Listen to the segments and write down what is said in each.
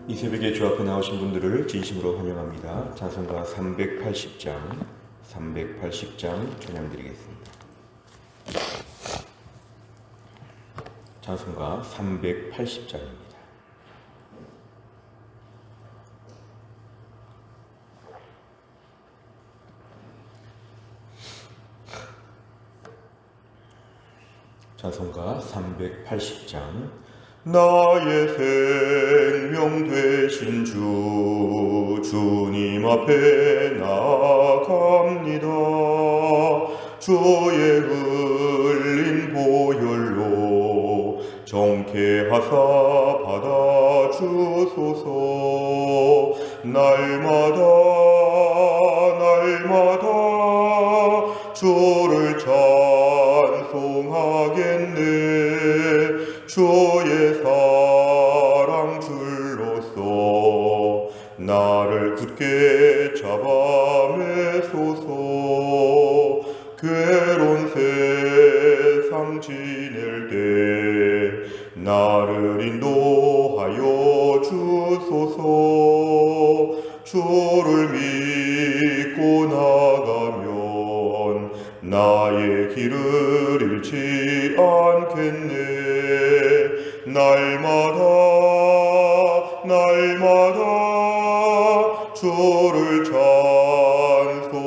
이 새벽에 주 앞에 나오신 분들을 진심으로 환영합니다. 찬송가 380장 찬양 드리겠습니다. 찬송가 380장입니다. 찬송가 380장 나의 생명 되신 주님 앞에 나아갑니다. 주의 흘린 보혈로 정케 하사 받아주소서. 날마다 주를 찬송하겠네. 주의 사랑 줄로서 나를 굳게 잡아 매소서. 괴로운 세상 지낼 때 나를 인도하여 주소서. 주를 믿고 나가면 나의 길을 잃지 않겠네. 날마다 주를 찬송하겠네.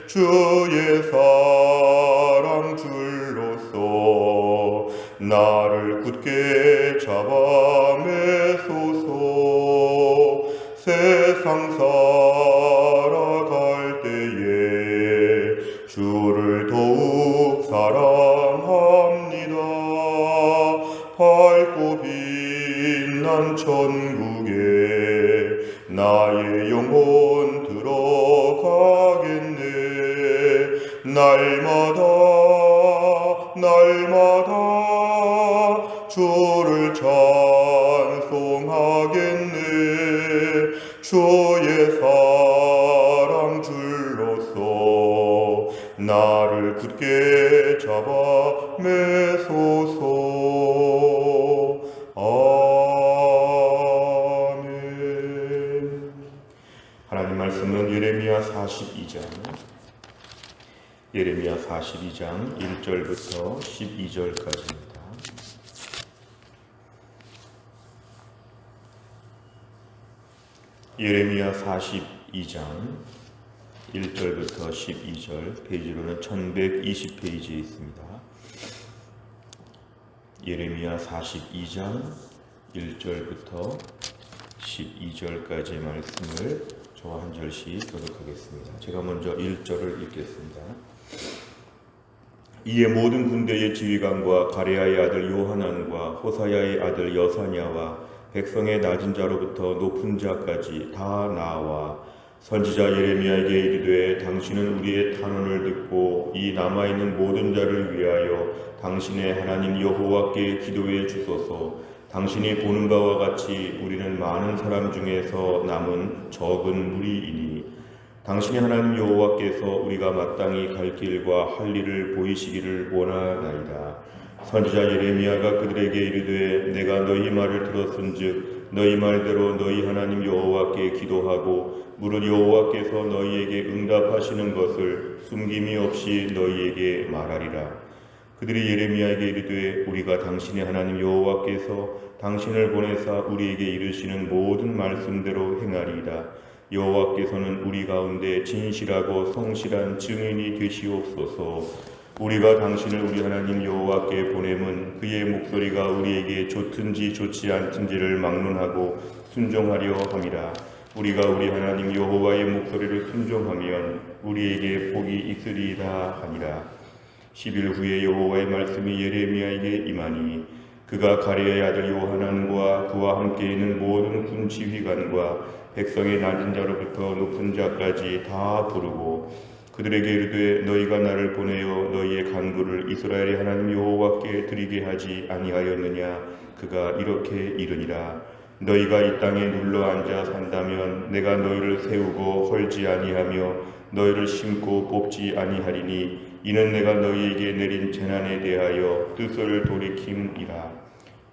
주의 사랑 줄로서 나를 굳게 잡아 매소서. 세상 살아갈 때에 주를 더욱 사랑합니다. 밝고 빛난 천국에 나의 영혼 들어가겠네. 날마다 주를 찬송하겠네. 주의 사랑 줄로서 나를 굳게 잡아 매소서. 아멘. 하나님 말씀은 예레미야 42장 1절부터 12절까지입니다. 예레미야 42장 1절부터 12절, 페이지로는 1120페이지에 있습니다. 예레미야 42장 1절부터 12절까지의 말씀을 저와 한 절씩 교독하겠습니다. 제가 먼저 1절을 읽겠습니다. 이에 모든 군대의 지휘관과 가레야의 아들 요하난과 호사야의 아들 여사냐와 백성의 낮은 자로부터 높은 자까지 다 나와 선지자 예레미야에게 이르되 당신은 우리의 탄원을 듣고 이 남아있는 모든 자를 위하여 당신의 하나님 여호와께 기도해 주소서. 당신이 보는 바와 같이 우리는 많은 사람 중에서 남은 적은 무리이니 당신의 하나님 여호와께서 우리가 마땅히 갈 길과 할 일을 보이시기를 원하나이다. 선지자 예레미야가 그들에게 이르되 내가 너희 말을 들었은즉 너희 말대로 너희 하나님 여호와께 기도하고 무릇 여호와께서 너희에게 응답하시는 것을 숨김이 없이 너희에게 말하리라. 그들이 예레미야에게 이르되 우리가 당신의 하나님 여호와께서 당신을 보내사 우리에게 이르시는 모든 말씀대로 행하리이다. 여호와께서는 우리 가운데 진실하고 성실한 증인이 되시옵소서. 우리가 당신을 우리 하나님 여호와께 보냄은 그의 목소리가 우리에게 좋든지 좋지 않든지를 막론하고 순종하려 함이라. 우리가 우리 하나님 여호와의 목소리를 순종하면 우리에게 복이 있으리이다 하니라. 10일 후에 여호와의 말씀이 예레미야에게 임하니 그가 가레야의 아들 요하난과 그와 함께 있는 모든 군 지휘관과 백성의 낮은 자로부터 높은 자까지 다 부르고 그들에게 이르되 너희가 나를 보내어 너희의 간구를 이스라엘의 하나님 여호와께 드리게 하지 아니하였느냐. 그가 이렇게 이르니라. 너희가 이 땅에 눌러 앉아 산다면 내가 너희를 세우고 헐지 아니하며 너희를 심고 뽑지 아니하리니 이는 내가 너희에게 내린 재난에 대하여 뜻을 돌이킴이라.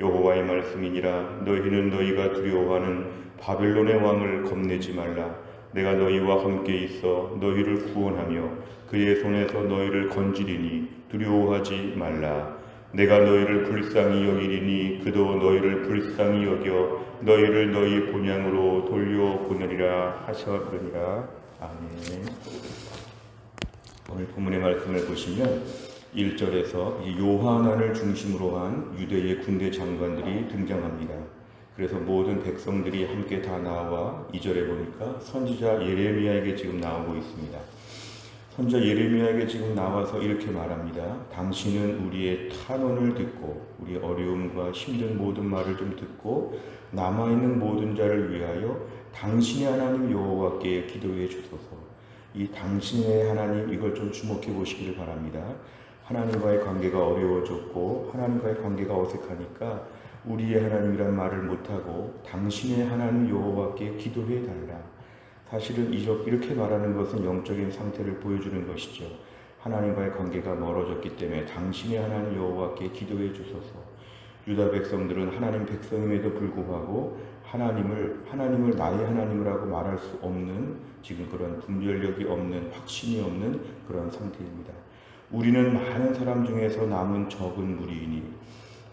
여호와의 말씀이니라. 너희는 너희가 두려워하는 바벨론의 왕을 겁내지 말라. 내가 너희와 함께 있어 너희를 구원하며 그의 손에서 너희를 건지리니 두려워하지 말라. 내가 너희를 불쌍히 여기리니 그도 너희를 불쌍히 여겨 너희를 너희 본향으로 돌려보내리라 하셨느니라. 아멘. 오늘 본문의 말씀을 보시면 1절에서 요하난을 중심으로 한 유대의 군대 장관들이 등장합니다. 그래서 모든 백성들이 함께 다 나와 2절에 보니까 선지자 예레미야에게 지금 나오고 있습니다. 선지자 예레미야에게 지금 나와서 이렇게 말합니다. 당신은 우리의 탄원을 듣고 우리의 어려움과 힘든 모든 말을 좀 듣고 남아있는 모든 자를 위하여 당신의 하나님 여호와께 기도해 주소서. 이 당신의 하나님, 이걸 좀 주목해 보시기를 바랍니다. 하나님과의 관계가 어려워졌고 하나님과의 관계가 어색하니까 우리의 하나님이란 말을 못하고 당신의 하나님 여호와께 기도해 달라. 사실은 이렇게 말하는 것은 영적인 상태를 보여주는 것이죠. 하나님과의 관계가 멀어졌기 때문에 당신의 하나님 여호와께 기도해 주소서. 유다 백성들은 하나님 백성임에도 불구하고 하나님을 나의 하나님이라고 말할 수 없는, 지금 그런 분별력이 없는, 확신이 없는 그런 상태입니다. 우리는 많은 사람 중에서 남은 적은 무리이니,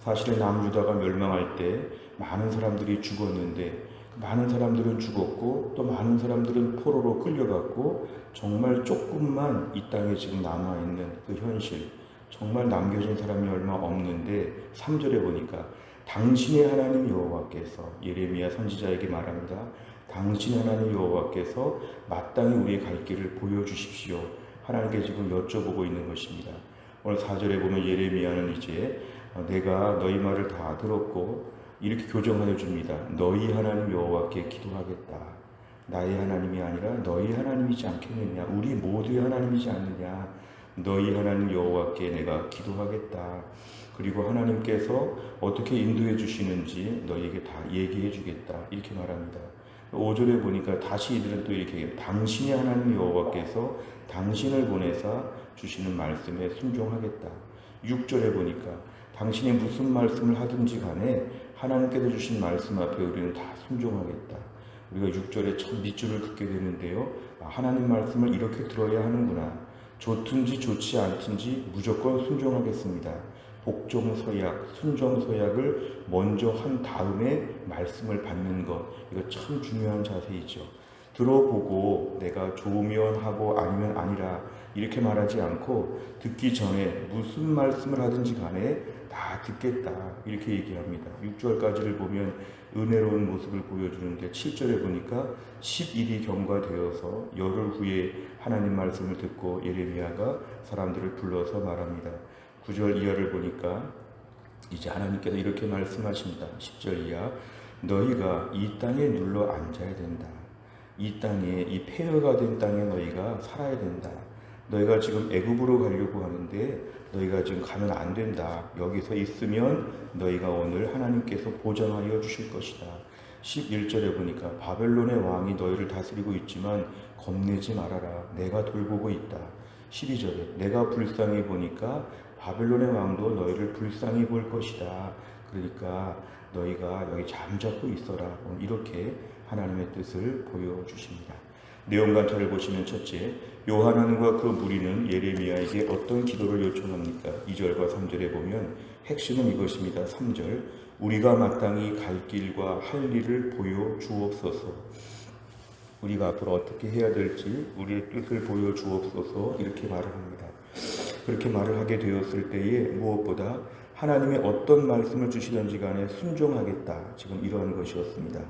사실은 남유다가 멸망할 때 많은 사람들이 죽었는데 많은 사람들은 죽었고 또 많은 사람들은 포로로 끌려갔고 정말 조금만 이 땅에 지금 남아있는 그 현실, 정말 남겨진 사람이 얼마 없는데 3절에 보니까 당신의 하나님 여호와께서, 예레미야 선지자에게 말합니다. 당신의 하나님 여호와께서 마땅히 우리의 갈 길을 보여주십시오. 하나님께 지금 여쭤보고 있는 것입니다. 오늘 4절에 보면 예레미야는 이제 내가 너희 말을 다 들었고 이렇게 교정하여 줍니다. 너희 하나님 여호와께 기도하겠다. 나의 하나님이 아니라 너희 하나님이지 않겠느냐. 우리 모두의 하나님이지 않느냐. 너희 하나님 여호와께 내가 기도하겠다. 그리고 하나님께서 어떻게 인도해 주시는지 너희에게 다 얘기해 주겠다. 이렇게 말합니다. 5절에 보니까 다시 이들은 또 이렇게 해요. 당신의 하나님 여호와께서 당신을 보내사 주시는 말씀에 순종하겠다. 6절에 보니까 당신이 무슨 말씀을 하든지 간에 하나님께서 주신 말씀 앞에 우리는 다 순종하겠다. 우리가 6절에 참 밑줄을 긋게 되는데요. 하나님 말씀을 이렇게 들어야 하는구나. 좋든지 좋지 않든지 무조건 순종하겠습니다. 복종서약, 순종서약을 먼저 한 다음에 말씀을 받는 것, 이거 참 중요한 자세이죠. 들어보고 내가 좋으면 하고 아니면 아니라 이렇게 말하지 않고 듣기 전에 무슨 말씀을 하든지 간에 다 듣겠다 이렇게 얘기합니다. 6절까지를 보면 은혜로운 모습을 보여주는데 7절에 보니까 11이 경과되어서 열흘 후에 하나님 말씀을 듣고 예레미야가 사람들을 불러서 말합니다. 9절 이하를 보니까 이제 하나님께서 이렇게 말씀하십니다. 10절 이하, 너희가 이 땅에 눌러 앉아야 된다. 이 땅에, 이 폐허가 된 땅에 너희가 살아야 된다. 너희가 지금 애굽으로 가려고 하는데 너희가 지금 가면 안 된다. 여기서 있으면 너희가 오늘 하나님께서 보장하여 주실 것이다. 11절에 보니까 바벨론의 왕이 너희를 다스리고 있지만 겁내지 말아라. 내가 돌보고 있다. 12절에 내가 불쌍히 보니까 바벨론의 왕도 너희를 불쌍히 볼 것이다. 그러니까 너희가 여기 잠잡고 있어라. 이렇게 하나님의 뜻을 보여주십니다. 내용 관찰을 보시면 첫째, 요하난과 그 무리는 예레미야에게 어떤 기도를 요청합니까? 2절과 3절에 보면 핵심은 이것입니다. 3절, 우리가 마땅히 갈 길과 할 일을 보여주옵소서. 우리가 앞으로 어떻게 해야 될지 우리의 뜻을 보여주옵소서 이렇게 말을 합니다. 그렇게 말을 하게 되었을 때에 무엇보다 하나님의 어떤 말씀을 주시든지 간에 순종하겠다. 지금 이러한 것이었습니다.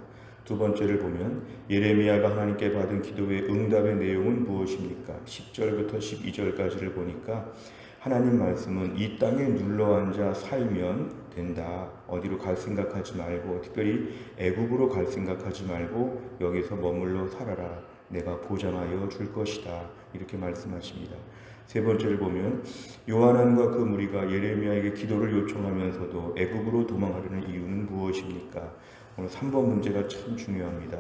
두 번째를 보면 예레미야가 하나님께 받은 기도의 응답의 내용은 무엇입니까? 10절부터 12절까지를 보니까 하나님 말씀은 이 땅에 눌러앉아 살면 된다. 어디로 갈 생각하지 말고, 특별히 애굽으로 갈 생각하지 말고 여기서 머물러 살아라. 내가 보장하여 줄 것이다. 이렇게 말씀하십니다. 세 번째를 보면 요하난과 그 무리가 예레미야에게 기도를 요청하면서도 애굽으로 도망하려는 이유는 무엇입니까? 오늘 3번 문제가 참 중요합니다.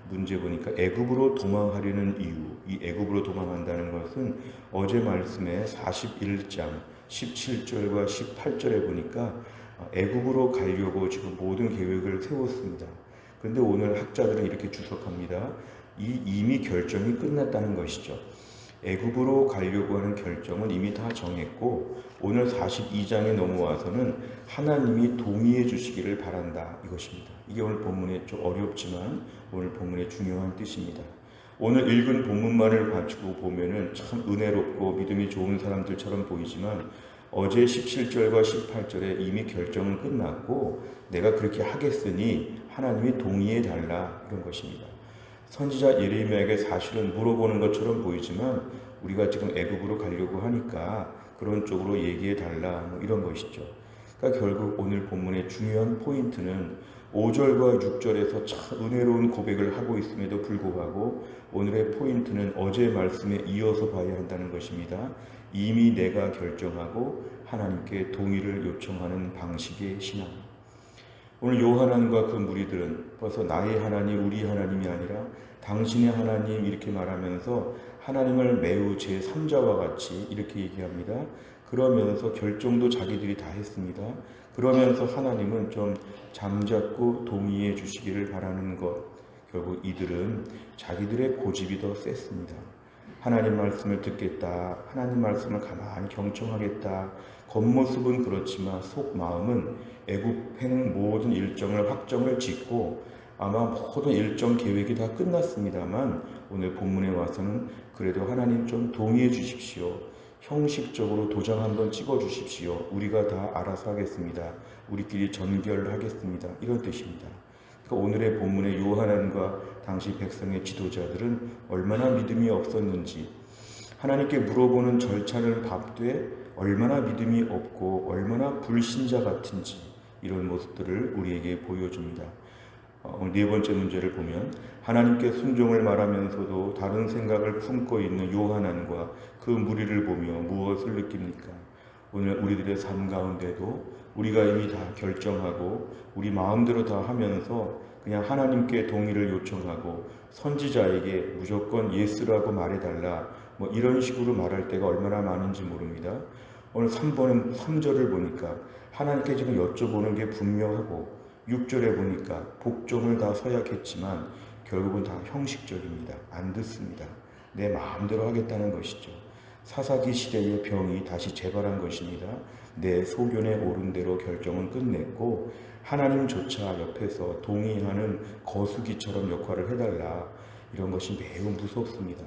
문제 보니까 애굽으로 도망하려는 이유, 이 애굽으로 도망한다는 것은 어제 말씀에 41장 17절과 18절에 보니까 애굽으로 가려고 지금 모든 계획을 세웠습니다. 그런데 오늘 학자들은 이렇게 주석합니다. 이미 결정이 끝났다는 것이죠. 애굽으로 가려고 하는 결정은 이미 다 정했고 오늘 42장에 넘어와서는 하나님이 동의해 주시기를 바란다 이것입니다. 이게 오늘 본문에 좀 어렵지만 오늘 본문의 중요한 뜻입니다. 오늘 읽은 본문만을 가지고 보면은 참 은혜롭고 믿음이 좋은 사람들처럼 보이지만 어제 17절과 18절에 이미 결정은 끝났고 내가 그렇게 하겠으니 하나님이 동의해 달라 이런 것입니다. 선지자 예레미야에게 사실은 물어보는 것처럼 보이지만 우리가 지금 애굽으로 가려고 하니까 그런 쪽으로 얘기해 달라 이런 것이죠. 그러니까 결국 오늘 본문의 중요한 포인트는 5절과 6절에서 참 은혜로운 고백을 하고 있음에도 불구하고 오늘의 포인트는 어제의 말씀에 이어서 봐야 한다는 것입니다. 이미 내가 결정하고 하나님께 동의를 요청하는 방식의 신앙. 오늘 요하난과 그 무리들은 벌써 나의 하나님, 우리 하나님이 아니라 당신의 하나님 이렇게 말하면서 하나님을 매우 제3자와 같이 이렇게 얘기합니다. 그러면서 결정도 자기들이 다 했습니다. 그러면서 하나님은 좀 잠잡고 동의해 주시기를 바라는 것. 결국 이들은 자기들의 고집이 더 셌습니다. 하나님 말씀을 듣겠다. 하나님 말씀을 가만히 경청하겠다. 겉모습은 그렇지만 속 마음은 애굽행 모든 일정을 확정을 짓고 아마 모든 일정 계획이 다 끝났습니다만 오늘 본문에 와서는 그래도 하나님 좀 동의해 주십시오. 형식적으로 도장 한번 찍어 주십시오. 우리가 다 알아서 하겠습니다. 우리끼리 전결하겠습니다. 이런 뜻입니다. 그러니까 오늘의 본문의 요하난과 당시 백성의 지도자들은 얼마나 믿음이 없었는지 하나님께 물어보는 절차를 밟되 얼마나 믿음이 없고 얼마나 불신자 같은지 이런 모습들을 우리에게 보여줍니다. 오늘 네 번째 문제를 보면 하나님께 순종을 말하면서도 다른 생각을 품고 있는 요하난과 그 무리를 보며 무엇을 느낍니까? 오늘 우리들의 삶 가운데도 우리가 이미 다 결정하고 우리 마음대로 다 하면서 그냥 하나님께 동의를 요청하고 선지자에게 무조건 예스라고 말해달라 이런 식으로 말할 때가 얼마나 많은지 모릅니다. 오늘 3절을 보니까 하나님께 지금 여쭤보는 게 분명하고 6절에 보니까 복종을 다 서약했지만 결국은 다 형식적입니다. 안 듣습니다. 내 마음대로 하겠다는 것이죠. 사사기 시대의 병이 다시 재발한 것입니다. 내 소견에 오른 대로 결정은 끝냈고 하나님조차 옆에서 동의하는 거수기처럼 역할을 해달라. 이런 것이 매우 무섭습니다.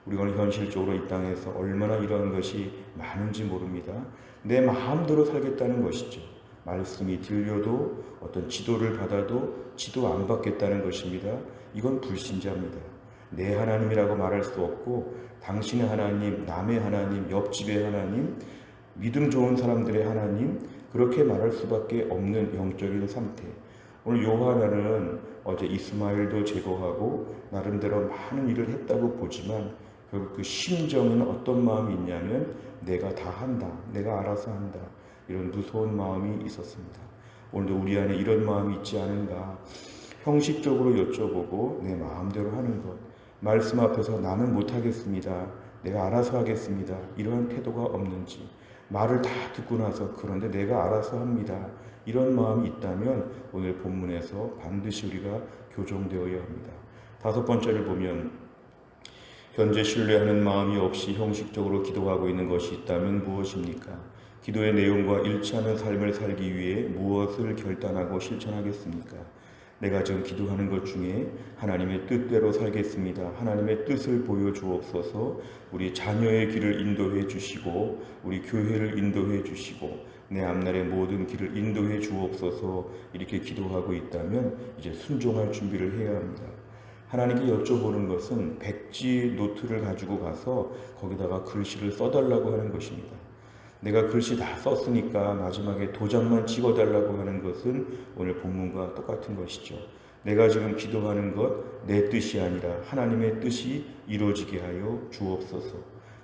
우리가 현실적으로 이 땅에서 얼마나 이런 것이 많은지 모릅니다. 내 마음대로 살겠다는 것이죠. 말씀이 들려도 어떤 지도를 받아도 지도 안 받겠다는 것입니다. 이건 불신자입니다. 내 하나님이라고 말할 수 없고 당신의 하나님, 남의 하나님, 옆집의 하나님, 믿음 좋은 사람들의 하나님 그렇게 말할 수밖에 없는 영적인 상태. 오늘 요하나는 어제 이스마엘도 제거하고 나름대로 많은 일을 했다고 보지만 결국 그 심정에는 어떤 마음이 있냐면 내가 다 한다. 내가 알아서 한다. 이런 무서운 마음이 있었습니다. 오늘도 우리 안에 이런 마음이 있지 않은가. 형식적으로 여쭤보고 내 마음대로 하는 것. 말씀 앞에서 나는 못하겠습니다. 내가 알아서 하겠습니다. 이러한 태도가 없는지. 말을 다 듣고 나서 그런데 내가 알아서 합니다. 이런 마음이 있다면 오늘 본문에서 반드시 우리가 교정되어야 합니다. 5번째를 보면 현재 신뢰하는 마음이 없이 형식적으로 기도하고 있는 것이 있다면 무엇입니까? 기도의 내용과 일치하는 삶을 살기 위해 무엇을 결단하고 실천하겠습니까? 내가 지금 기도하는 것 중에 하나님의 뜻대로 살겠습니다. 하나님의 뜻을 보여주옵소서. 우리 자녀의 길을 인도해 주시고 우리 교회를 인도해 주시고 내 앞날의 모든 길을 인도해 주옵소서. 이렇게 기도하고 있다면 이제 순종할 준비를 해야 합니다. 하나님께 여쭤보는 것은 백지 노트를 가지고 가서 거기다가 글씨를 써달라고 하는 것입니다. 내가 글씨 다 썼으니까 마지막에 도장만 찍어달라고 하는 것은 오늘 본문과 똑같은 것이죠. 내가 지금 기도하는 것 내 뜻이 아니라 하나님의 뜻이 이루어지게 하여 주옵소서.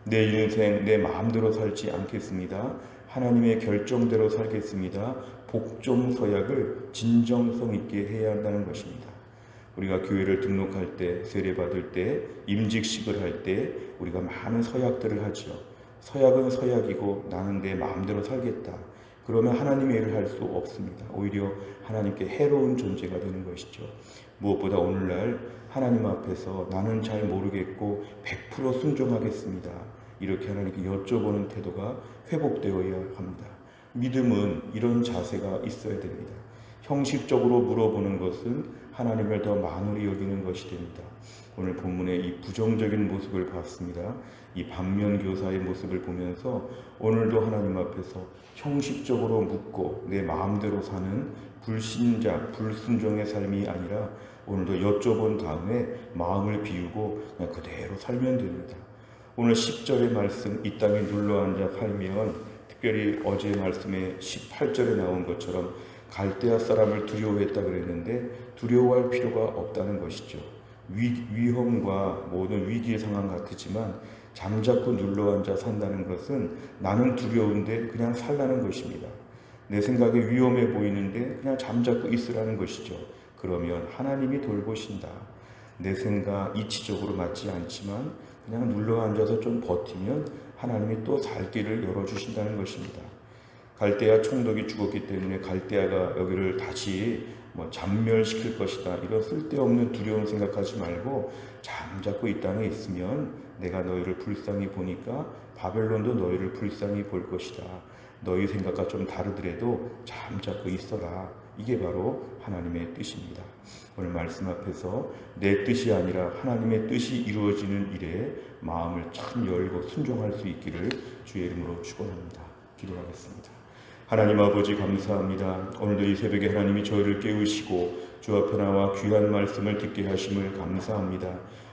내 인생 내 마음대로 살지 않겠습니다. 하나님의 결정대로 살겠습니다. 복종 서약을 진정성 있게 해야 한다는 것입니다. 우리가 교회를 등록할 때, 세례받을 때, 임직식을 할 때 우리가 많은 서약들을 하죠. 서약은 서약이고 나는 내 마음대로 살겠다. 그러면 하나님의 일을 할 수 없습니다. 오히려 하나님께 해로운 존재가 되는 것이죠. 무엇보다 오늘날 하나님 앞에서 나는 잘 모르겠고 100% 순종하겠습니다. 이렇게 하나님께 여쭤보는 태도가 회복되어야 합니다. 믿음은 이런 자세가 있어야 됩니다. 형식적으로 물어보는 것은 하나님을 더 만홀히 여기는 것이 됩니다. 오늘 본문의 이 부정적인 모습을 봤습니다. 이 반면교사의 모습을 보면서 오늘도 하나님 앞에서 형식적으로 묻고 내 마음대로 사는 불신자, 불순종의 삶이 아니라 오늘도 여쭤본 다음에 마음을 비우고 그냥 그대로 살면 됩니다. 오늘 10절의 말씀, 이 땅에 눌러앉아 살면, 특별히 어제 말씀에 18절에 나온 것처럼 갈대아 사람을 두려워했다 그랬는데 두려워할 필요가 없다는 것이죠. 위험과 모든 위기의 상황 같지만 잠자코 눌러앉아 산다는 것은 나는 두려운데 그냥 살라는 것입니다. 내 생각에 위험해 보이는데 그냥 잠자코 있으라는 것이죠. 그러면 하나님이 돌보신다. 내 생각 이치적으로 맞지 않지만 그냥 눌러앉아서 좀 버티면 하나님이 또 살 길을 열어주신다는 것입니다. 갈대아 총독이 죽었기 때문에 갈대아가 여기를 다시 잔멸시킬 것이다, 이런 쓸데없는 두려움 생각하지 말고 잠자코 이 땅에 있으면 내가 너희를 불쌍히 보니까 바벨론도 너희를 불쌍히 볼 것이다. 너희 생각과 좀 다르더라도 잠자코 있어라. 이게 바로 하나님의 뜻입니다. 오늘 말씀 앞에서 내 뜻이 아니라 하나님의 뜻이 이루어지는 일에 마음을 참 열고 순종할 수 있기를 주의 이름으로 축원합니다. 기도하겠습니다. 하나님 아버지 감사합니다. 오늘도 이 새벽에 하나님이 저희를 깨우시고 주 앞에 나와 귀한 말씀을 듣게 하심을 감사합니다.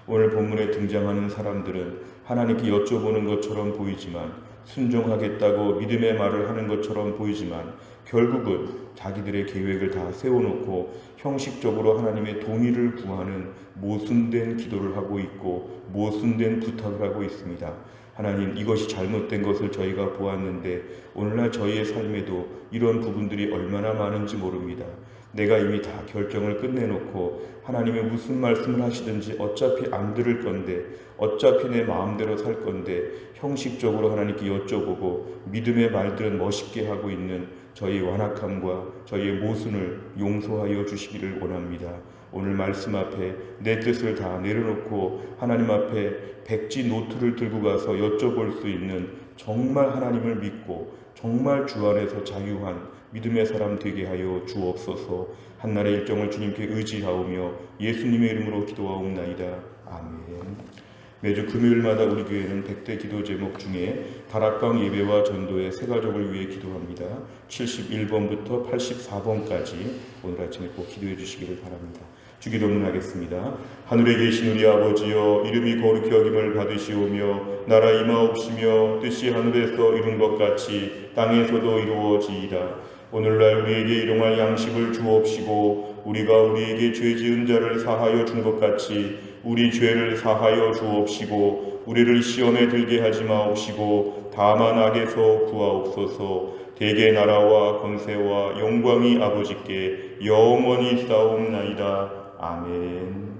오늘 본문에 등장하는 사람들은 하나님께 여쭤보는 것처럼 보이지만, 순종하겠다고 믿음의 말을 하는 것처럼 보이지만 결국은 자기들의 계획을 다 세워놓고 형식적으로 하나님의 동의를 구하는 모순된 기도를 하고 있고 모순된 부탁을 하고 있습니다. 하나님, 이것이 잘못된 것을 저희가 보았는데 오늘날 저희의 삶에도 이런 부분들이 얼마나 많은지 모릅니다. 내가 이미 다 결정을 끝내놓고 하나님의 무슨 말씀을 하시든지 어차피 안 들을 건데, 어차피 내 마음대로 살 건데 형식적으로 하나님께 여쭤보고 믿음의 말들은 멋있게 하고 있는 저희의 완악함과 저희의 모순을 용서하여 주시기를 원합니다. 오늘 말씀 앞에 내 뜻을 다 내려놓고 하나님 앞에 백지 노트를 들고 가서 여쭤볼 수 있는, 정말 하나님을 믿고 정말 주 안에서 자유한 믿음의 사람 되게 하여 주옵소서. 한날의 일정을 주님께 의지하오며 예수님의 이름으로 기도하옵나이다. 아멘. 매주 금요일마다 우리 교회는 100대 기도 제목 중에 다락방 예배와 전도의 세 가족을 위해 기도합니다. 71번부터 84번까지 오늘 아침에 꼭 기도해 주시기를 바랍니다. 주기도문 하겠습니다. 하늘에 계신 우리 아버지여, 이름이 거룩히 여김을 받으시오며 나라 임하옵시며 뜻이 하늘에서 이룬 것 같이 땅에서도 이루어지이다. 오늘날 우리에게 일용할 양식을 주옵시고 우리가 우리에게 죄 지은 자를 사하여 준 것 같이 우리 죄를 사하여 주옵시고 우리를 시험에 들게 하지 마옵시고 다만 악에서 구하옵소서. 대개 나라와 권세와 영광이 아버지께 영원히 싸움나이다. 아멘.